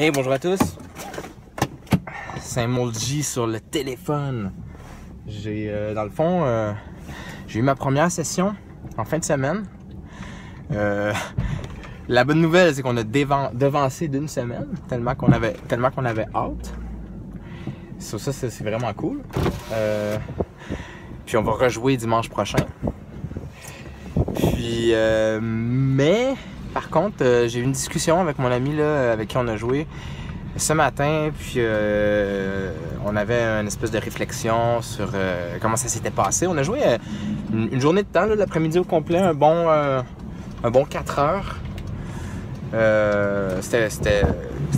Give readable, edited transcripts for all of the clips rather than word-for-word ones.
Hey, bonjour à tous. Saint-Molgy sur le téléphone. Dans le fond, j'ai eu ma première session en fin de semaine. La bonne nouvelle, c'est qu'on a devancé d'une semaine, tellement qu'on avait hâte. Sur ça, c'est vraiment cool. Puis on va rejouer dimanche prochain. Puis, mais par contre, j'ai eu une discussion avec mon ami là, avec qui on a joué ce matin. Puis on avait une espèce de réflexion sur comment ça s'était passé. On a joué une journée de temps, l'après-midi au complet, un bon 4 heures. C'était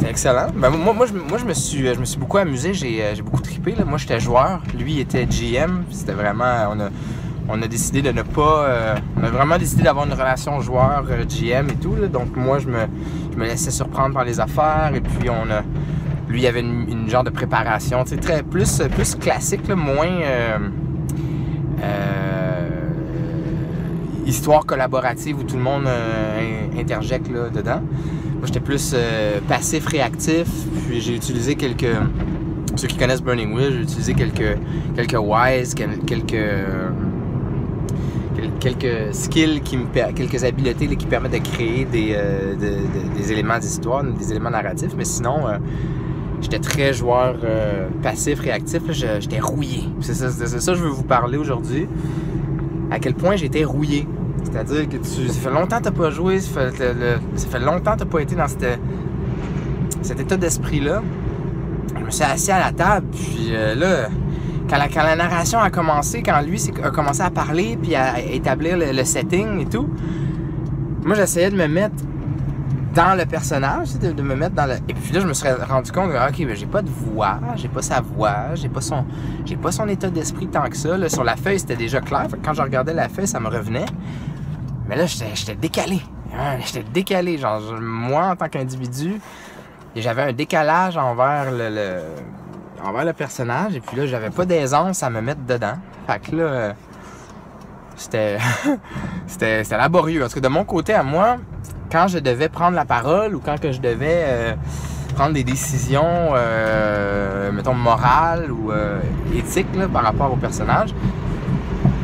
excellent. Ben, moi je me suis beaucoup amusé, j'ai beaucoup trippé. Là. Moi j'étais joueur, lui il était GM. C'était vraiment, on a décidé de ne pas, on a vraiment décidé d'avoir une relation joueur GM et tout. Là. Donc moi je me laissais surprendre par les affaires et puis lui il y avait une genre de préparation, tu sais, très plus classique, là, moins histoire collaborative où tout le monde interjecte là, dedans. Moi, j'étais plus passif, réactif. Puis j'ai utilisé ceux qui connaissent Burning Wheel, j'ai utilisé quelques wise, quelques skills, quelques habiletés là, qui permettent de créer des éléments d'histoire, des éléments narratifs. Mais sinon, j'étais très joueur passif, réactif. J'étais rouillé. C'est ça que je veux vous parler aujourd'hui. À quel point j'étais rouillé. C'est-à-dire que ça fait longtemps que tu n'as pas joué, ça fait longtemps que tu n'as pas été dans cet état d'esprit-là. Je me suis assis à la table, puis là, quand la narration a commencé, quand lui a commencé à parler, puis à établir le setting et tout, moi j'essayais de me mettre dans le personnage, de me mettre dans le... Et puis là, je me suis rendu compte que, ok, ben, j'ai pas de voix, j'ai pas sa voix, j'ai pas son état d'esprit tant que ça. Là, sur la feuille, c'était déjà clair. Quand je regardais la feuille, ça me revenait. Mais là, j'étais décalé. J'étais décalé. Genre, moi, en tant qu'individu, j'avais un décalage envers le personnage. Et puis là, j'avais pas d'aisance à me mettre dedans. Fait que là, c'était laborieux. Parce que de mon côté à moi, quand je devais prendre la parole ou quand que je devais prendre des décisions, mettons, morales ou éthiques là, par rapport au personnage,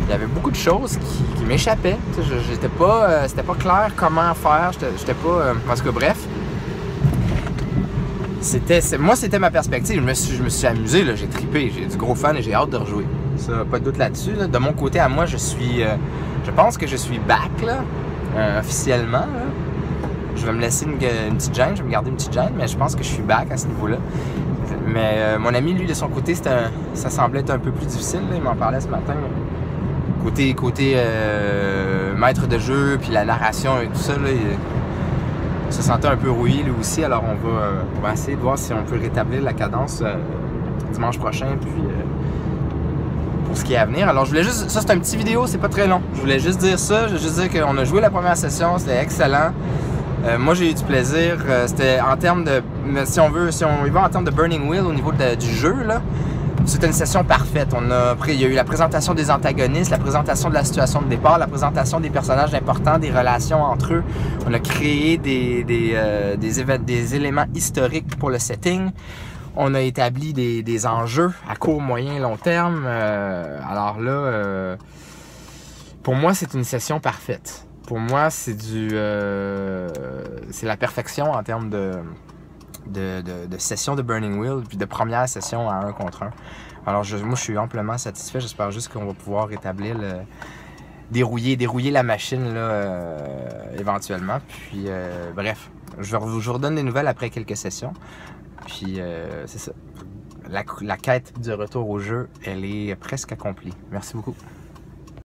il y avait beaucoup de choses qui m'échappaient. C'était pas clair comment faire. J'étais pas... en tout cas, bref. Moi, c'était ma perspective. Je me suis amusé, là, j'ai trippé. J'ai du gros fan et j'ai hâte de rejouer. Ça, pas de doute là-dessus. Là. De mon côté à moi, je pense que je suis back, là, officiellement. Là. Je vais me laisser une petite gêne, je vais me garder une petite gêne, mais je pense que je suis back à ce niveau-là. Mais mon ami, lui, de son côté, ça semblait être un peu plus difficile. Là. Il m'en parlait ce matin. Côté maître de jeu, puis la narration et tout ça, là, il se sentait un peu rouillé lui aussi. Alors on va essayer de voir si on peut rétablir la cadence dimanche prochain, puis pour ce qui est à venir. Alors je voulais juste... Ça, c'est un petit vidéo, c'est pas très long. Je voulais juste dire ça. Je voulais juste dire qu'on a joué la première session, c'était excellent. Moi, j'ai eu du plaisir. C'était en termes de... Si on y va en termes de Burning Wheel au niveau du jeu, là, c'était une session parfaite. Il y a eu la présentation des antagonistes, la présentation de la situation de départ, la présentation des personnages importants, des relations entre eux. On a créé des éléments historiques pour le setting. On a établi des enjeux à court, moyen, long terme. Alors là, pour moi, c'est une session parfaite. Pour moi, c'est la perfection en termes de session de Burning Wheel, puis de première session à 1 contre 1. Alors moi, je suis amplement satisfait. J'espère juste qu'on va pouvoir rétablir dérouiller la machine là, éventuellement. Puis bref, je vous redonne des nouvelles après quelques sessions. Puis c'est ça. La quête du retour au jeu, elle est presque accomplie. Merci beaucoup.